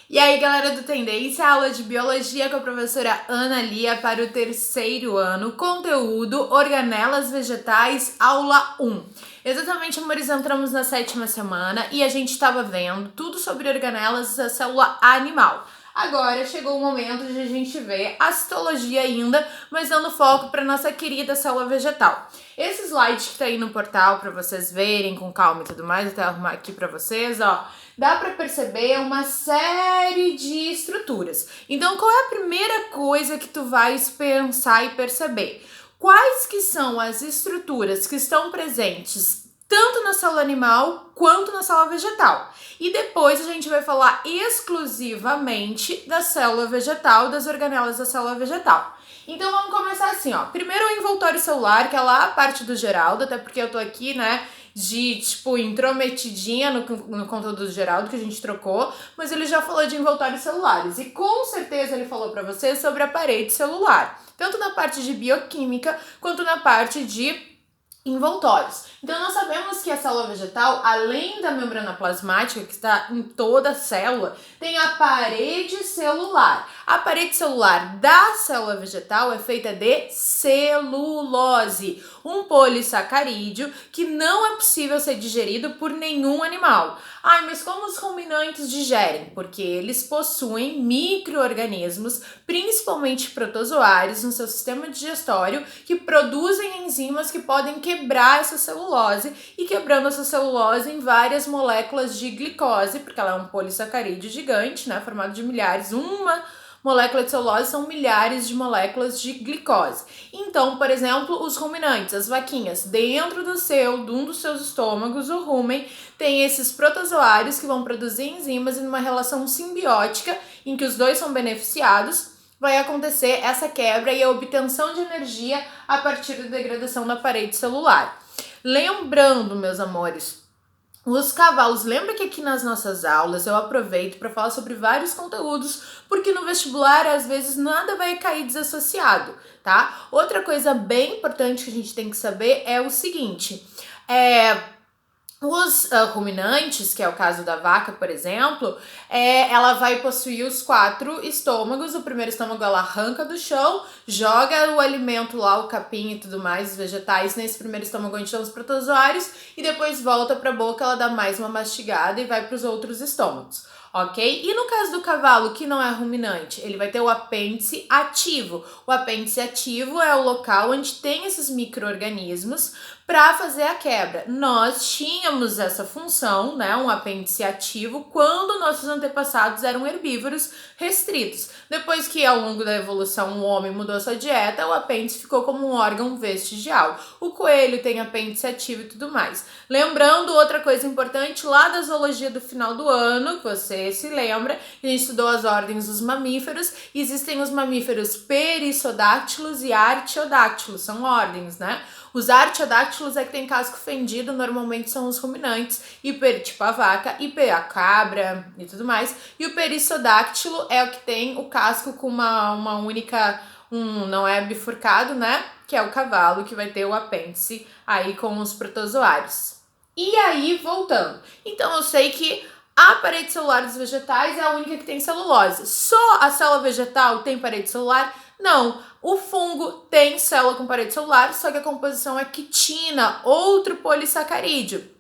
E aí, galera do Tendência, aula de Biologia com a professora Ana Lia para o terceiro ano, conteúdo Organelas Vegetais, aula 1. Exatamente, amores, entramos na 7ª semana e a gente estava vendo tudo sobre organelas da célula animal. Agora chegou o momento de a gente ver a citologia ainda, mas dando foco para nossa querida célula vegetal. Esse slide que tá aí no portal para vocês verem com calma e tudo mais, até arrumar aqui para vocês, ó, dá para perceber uma série de estruturas. Então, qual é a primeira coisa que tu vais pensar e perceber? Quais que são as estruturas que estão presentes tanto na célula animal quanto na célula vegetal? E depois a gente vai falar exclusivamente da célula vegetal, das organelas da célula vegetal. Então vamos começar assim, ó. Primeiro o envoltório celular, que é lá a parte do Geraldo, até porque eu tô aqui, né, de, tipo, intrometidinha no conteúdo do Geraldo, que a gente trocou, mas ele já falou de envoltórios celulares. E com certeza ele falou pra vocês sobre a parede celular, tanto na parte de bioquímica, quanto na parte de envoltórios. Então nós sabemos que a célula vegetal, além da membrana plasmática que está em toda a célula, tem a parede celular. A parede celular da célula vegetal é feita de celulose, um polissacarídeo que não é possível ser digerido por nenhum animal. Ai, mas como os ruminantes digerem? Porque eles possuem micro-organismos, principalmente protozoários, no seu sistema digestório, que produzem enzimas que podem quebrar essa celulose e quebrando essa celulose em várias moléculas de glicose, porque ela é um polissacarídeo gigante, né, formado de milhares, uma molécula de celulose são milhares de moléculas de glicose. Então, por exemplo, os ruminantes, as vaquinhas, dentro de um dos seus estômagos, o rumen, tem esses protozoários que vão produzir enzimas e numa relação simbiótica em que os dois são beneficiados, vai acontecer essa quebra e a obtenção de energia a partir da degradação da parede celular. Lembrando, meus amores, os cavalos, lembra que aqui nas nossas aulas eu aproveito para falar sobre vários conteúdos, porque no vestibular às vezes nada vai cair desassociado, tá? Outra coisa bem importante que a gente tem que saber é o seguinte, os ruminantes, que é o caso da vaca, por exemplo, ela vai possuir os 4 estômagos. O primeiro estômago ela arranca do chão, joga o alimento lá, o capim e tudo mais, os vegetais, nesse primeiro estômago onde estão os protozoários, e depois volta para a boca, ela dá mais uma mastigada e vai para os outros estômagos. Ok? E no caso do cavalo, que não é ruminante, ele vai ter o apêndice ativo. O apêndice ativo é o local onde tem esses micro-organismos para fazer a quebra. Nós tínhamos essa função, né, um apêndice ativo, quando nossos antepassados eram herbívoros restritos. Depois que ao longo da evolução o homem mudou a sua dieta, o apêndice ficou como um órgão vestigial. O coelho tem apêndice ativo e tudo mais. Lembrando, outra coisa importante, lá da zoologia do final do ano, que você se lembra, a gente estudou as ordens dos mamíferos, existem os mamíferos perissodáctilos e artiodáctilos, são ordens, né? Os artiodáctilos é que tem casco fendido, normalmente são os ruminantes, tipo a vaca, a cabra e tudo mais. E o perissodáctilo é o que tem o casco com uma única, não é bifurcado, né? Que é o cavalo, que vai ter o apêndice aí com os protozoários. E aí, voltando. Então, eu sei que a parede celular dos vegetais é a única que tem celulose. Só a célula vegetal tem parede celular? Não, o fungo tem célula com parede celular, só que a composição é quitina, outro polissacarídeo.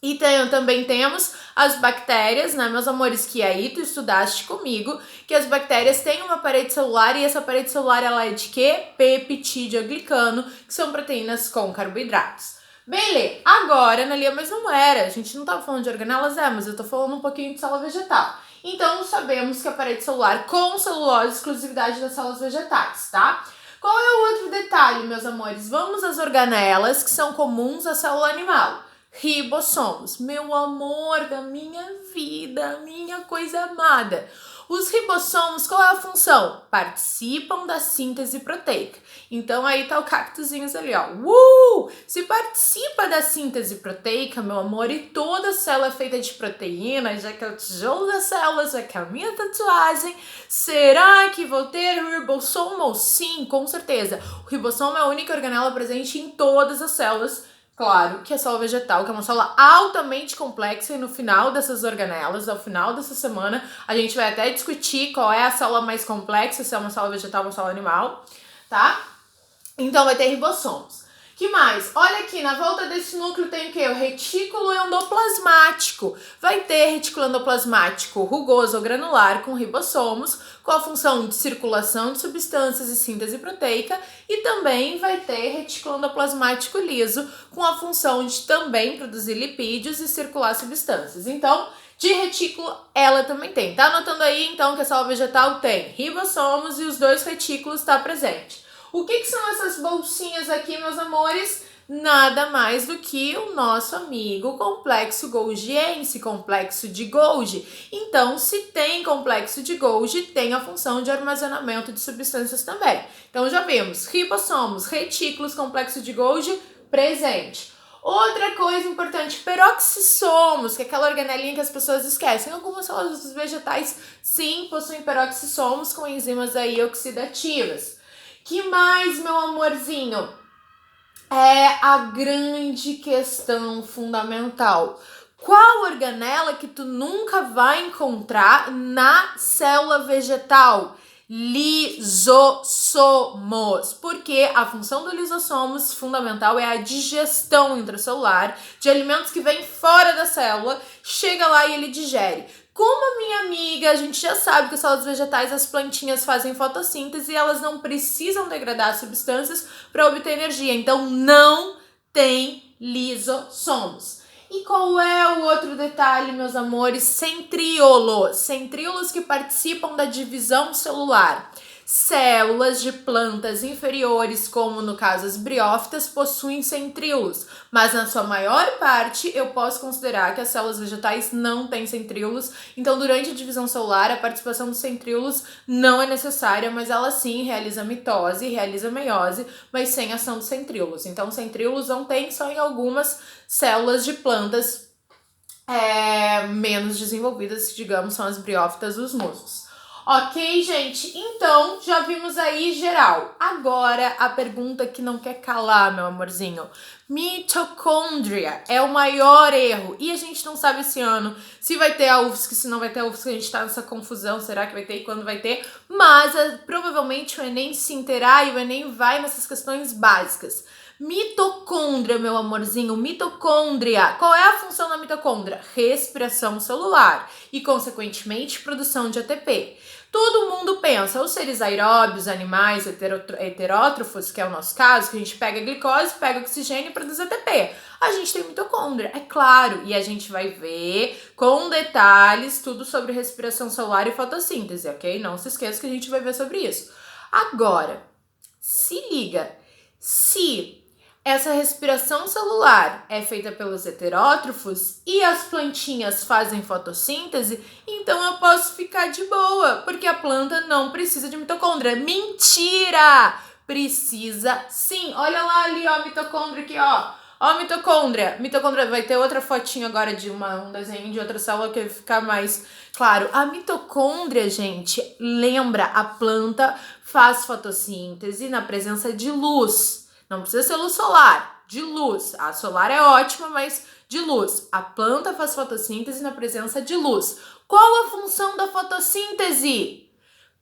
E também temos as bactérias, né, meus amores, que aí tu estudaste comigo, que as bactérias têm uma parede celular e essa parede celular ela é de quê? Peptidoglicano, que são proteínas com carboidratos. Beleza, agora, Ana Lia, mas não era, a gente não tava falando de organelas, mas eu tô falando um pouquinho de célula vegetal. Então, sabemos que a parede celular com celulose, exclusividade das células vegetais, tá? Qual é o outro detalhe, meus amores? Vamos às organelas que são comuns à célula animal. Ribossomos, meu amor da minha vida, minha coisa amada. Os ribossomos, qual é a função? Participam da síntese proteica. Então aí tá o cactuzinhos ali, ó. Se participa da síntese proteica, meu amor, e toda célula é feita de proteína, já que é o tijolo das células, já que é a minha tatuagem, será que vou ter ribossomo? Sim, com certeza. O ribossomo é a única organela presente em todas as células Claro que a célula vegetal, que é uma célula altamente complexa, e no final dessas organelas, ao final dessa semana, a gente vai até discutir qual é a célula mais complexa, se é uma célula vegetal ou uma célula animal, tá? Então vai ter ribossomos. Que mais? Olha aqui, na volta desse núcleo tem o quê? O retículo endoplasmático. Vai ter retículo endoplasmático rugoso ou granular com ribossomos, com a função de circulação de substâncias e síntese proteica, e também vai ter retículo endoplasmático liso, com a função de também produzir lipídios e circular substâncias. Então, de retículo, ela também tem. Tá anotando aí, então, que a célula vegetal tem ribossomos e os dois retículos estão presentes. O que são essas bolsinhas aqui, meus amores? Nada mais do que o nosso amigo complexo golgiense, complexo de Golgi. Então, se tem complexo de Golgi, tem a função de armazenamento de substâncias também. Então, já vimos ribossomos, retículos, complexo de Golgi, presente. Outra coisa importante, peroxissomos, que é aquela organelinha que as pessoas esquecem. Algumas células vegetais, sim, possuem peroxissomos com enzimas aí oxidativas. Que mais, meu amorzinho? É a grande questão fundamental. Qual organela que tu nunca vai encontrar na célula vegetal? Lisossomos. Porque a função do lisossomos fundamental é a digestão intracelular de alimentos que vêm fora da célula, chega lá e ele digere. Como a minha amiga, a gente já sabe que as células vegetais, as plantinhas fazem fotossíntese e elas não precisam degradar substâncias para obter energia. Então, não tem lisossomos. E qual é o outro detalhe, meus amores? Centríolos. Centríolos que participam da divisão celular. Células de plantas inferiores, como no caso as briófitas, possuem centríolos, mas na sua maior parte eu posso considerar que as células vegetais não têm centríolos, então durante a divisão celular a participação dos centríolos não é necessária, mas ela sim realiza mitose, realiza meiose, mas sem ação dos centríolos. Então centríolos não tem só em algumas células de plantas menos desenvolvidas, digamos, são as briófitas, os musgos. Ok, gente? Então, já vimos aí geral. Agora, a pergunta que não quer calar, meu amorzinho. Mitocôndria é o maior erro. E a gente não sabe esse ano se vai ter a UFSC, se não vai ter a UFSC, a gente tá nessa confusão. Será que vai ter e quando vai ter? Mas, provavelmente, o Enem se interar e o Enem vai nessas questões básicas. Mitocôndria, meu amorzinho, mitocôndria. Qual é a função da mitocôndria? Respiração celular e, consequentemente, produção de ATP. Todo mundo pensa, os seres aeróbios, animais heterótrofos, que é o nosso caso, que a gente pega glicose, pega oxigênio e produz ATP. A gente tem mitocôndria, é claro, e a gente vai ver com detalhes tudo sobre respiração celular e fotossíntese, ok? Não se esqueça que a gente vai ver sobre isso. Agora, se liga, se essa respiração celular é feita pelos heterótrofos e as plantinhas fazem fotossíntese, então eu posso ficar de boa, porque a planta não precisa de mitocôndria. Mentira! Precisa sim. Olha lá ali, ó, a mitocôndria aqui, ó. Ó a mitocôndria. Mitocôndria vai ter outra fotinho agora de um desenho de outra célula que vai ficar mais claro. A mitocôndria, gente, lembra, a planta faz fotossíntese na presença de luz. Não precisa ser luz solar, de luz. A solar é ótima, mas de luz. A planta faz fotossíntese na presença de luz. Qual a função da fotossíntese?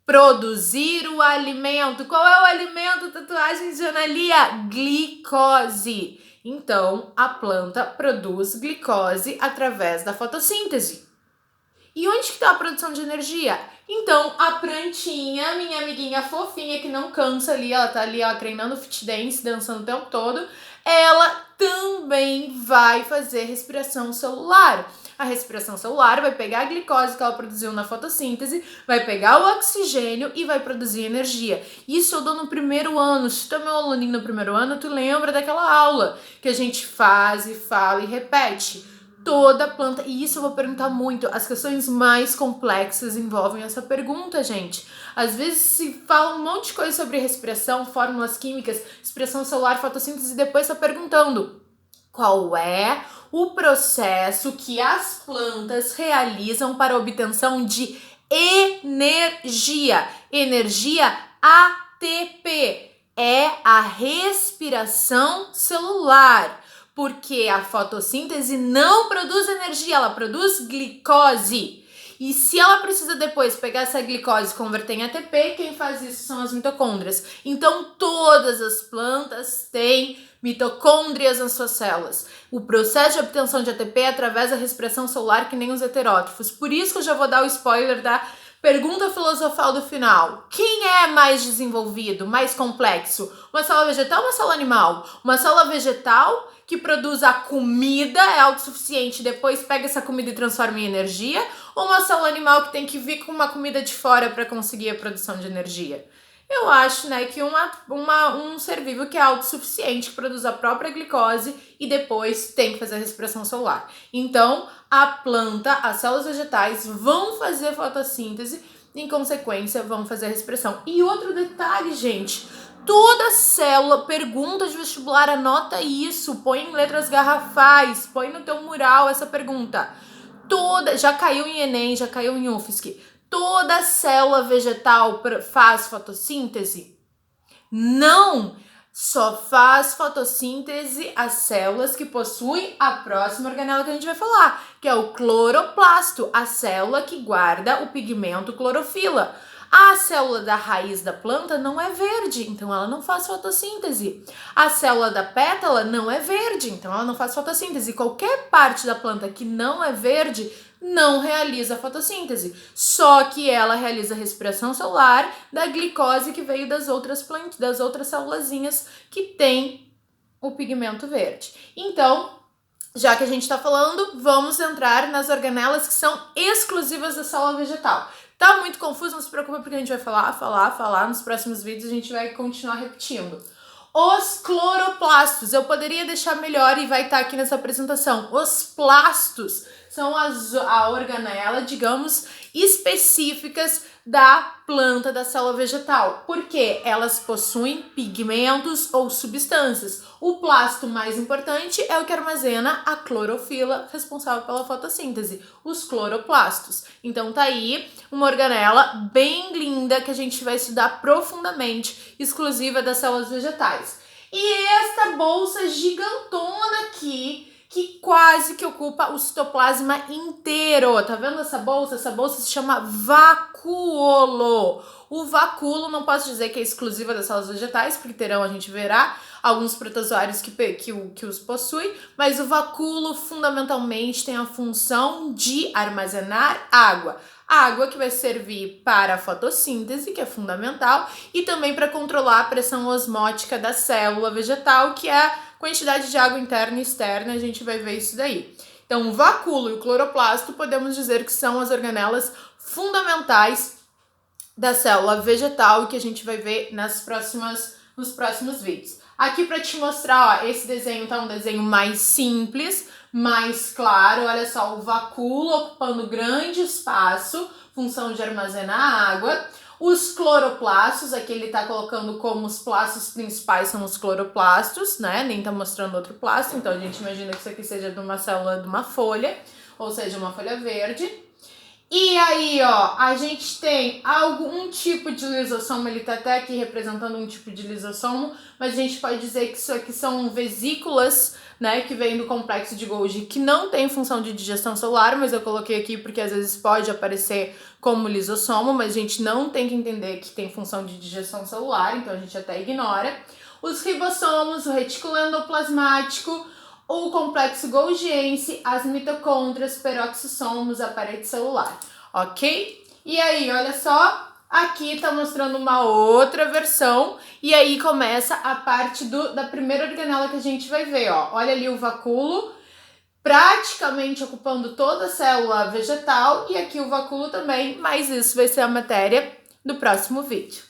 Produzir o alimento. Qual é o alimento, tatuagem de Analia? Glicose. Então, a planta produz glicose através da fotossíntese. E onde que está a produção de energia? Então, a plantinha, minha amiguinha fofinha, que não cansa ali, ela tá ali, ó, treinando fit dance, dançando o tempo todo, ela também vai fazer respiração celular. A respiração celular vai pegar a glicose que ela produziu na fotossíntese, vai pegar o oxigênio e vai produzir energia. Isso eu dou no primeiro ano. Se tu é meu aluninho no primeiro ano, tu lembra daquela aula que a gente faz e fala e repete. Toda planta, e isso eu vou perguntar muito, as questões mais complexas envolvem essa pergunta, gente. Às vezes se fala um monte de coisa sobre respiração, fórmulas químicas, respiração celular, fotossíntese, e depois tá perguntando qual é o processo que as plantas realizam para a obtenção de energia. Energia ATP é a respiração celular. Porque a fotossíntese não produz energia, ela produz glicose. E se ela precisa depois pegar essa glicose e converter em ATP, quem faz isso são as mitocôndrias. Então, todas as plantas têm mitocôndrias nas suas células. O processo de obtenção de ATP é através da respiração celular, que nem os heterótrofos. Por isso que eu já vou dar o spoiler da pergunta filosofal do final. Quem é mais desenvolvido, mais complexo? Uma célula vegetal ou uma célula animal? Uma célula vegetal que produz a comida, é autossuficiente, depois pega essa comida e transforma em energia, ou uma célula animal que tem que vir com uma comida de fora para conseguir a produção de energia? Eu acho, né, que um ser vivo que é autossuficiente, que produz a própria glicose e depois tem que fazer a respiração celular. Então, a planta, as células vegetais vão fazer fotossíntese, em consequência, vão fazer a respiração. E outro detalhe, gente, toda célula, pergunta de vestibular, anota isso, põe em letras garrafais, põe no teu mural essa pergunta. Já caiu em Enem, já caiu em UFSC. Toda célula vegetal faz fotossíntese? Não! Só faz fotossíntese as células que possuem a próxima organela que a gente vai falar, que é o cloroplasto, a célula que guarda o pigmento clorofila. A célula da raiz da planta não é verde, então ela não faz fotossíntese. A célula da pétala não é verde, então ela não faz fotossíntese. Qualquer parte da planta que não é verde não realiza fotossíntese. Só que ela realiza a respiração celular da glicose que veio das outras plantas, das outras célulazinhas que tem o pigmento verde. Então, já que a gente está falando, vamos entrar nas organelas que são exclusivas da célula vegetal. Tá muito confuso? Não se preocupe, porque a gente vai falar. Nos próximos vídeos a gente vai continuar repetindo. Os cloroplastos, eu poderia deixar melhor e vai estar aqui nessa apresentação. Os plastos são a organela, digamos, específicas da planta da célula vegetal, porque elas possuem pigmentos ou substâncias. O plasto mais importante é o que armazena a clorofila, responsável pela fotossíntese, os cloroplastos. Então tá aí uma organela bem linda que a gente vai estudar profundamente, exclusiva das células vegetais. E esta bolsa gigantona aqui, que quase que ocupa o citoplasma inteiro. Tá vendo essa bolsa? Essa bolsa se chama vacúolo. O vacúolo não posso dizer que é exclusiva das células vegetais, porque terão, a gente verá, alguns protozoários que os possuem, mas o vacúolo fundamentalmente tem a função de armazenar água. Água que vai servir para a fotossíntese, que é fundamental, e também para controlar a pressão osmótica da célula vegetal, que é a quantidade de água interna e externa, a gente vai ver isso daí. Então, o vacúolo e o cloroplasto podemos dizer que são as organelas fundamentais da célula vegetal, que a gente vai ver nos próximos vídeos. Aqui para te mostrar, ó, esse desenho tá um desenho mais simples, mais claro. Olha só, o vacúolo ocupando grande espaço, função de armazenar água. Os cloroplastos, aqui ele tá colocando como os plastos principais são os cloroplastos, né? Nem tá mostrando outro plasto, então a gente imagina que isso aqui seja de uma célula de uma folha, ou seja, uma folha verde. E aí, ó, a gente tem algum tipo de lisossomo, ele tá até aqui representando um tipo de lisossomo, mas a gente pode dizer que isso aqui são vesículas, né, que vem do complexo de Golgi, que não tem função de digestão celular, mas eu coloquei aqui porque às vezes pode aparecer como lisossomo, mas a gente não tem que entender que tem função de digestão celular, então a gente até ignora. Os ribossomos, o retículo endoplasmático, o complexo golgiense, as mitocôndrias, peroxissomos, a parede celular, ok? E aí, olha só, aqui tá mostrando uma outra versão, e aí começa a parte da primeira organela que a gente vai ver, ó. Olha ali o vacúolo, praticamente ocupando toda a célula vegetal, e aqui o vacúolo também, mas isso vai ser a matéria do próximo vídeo.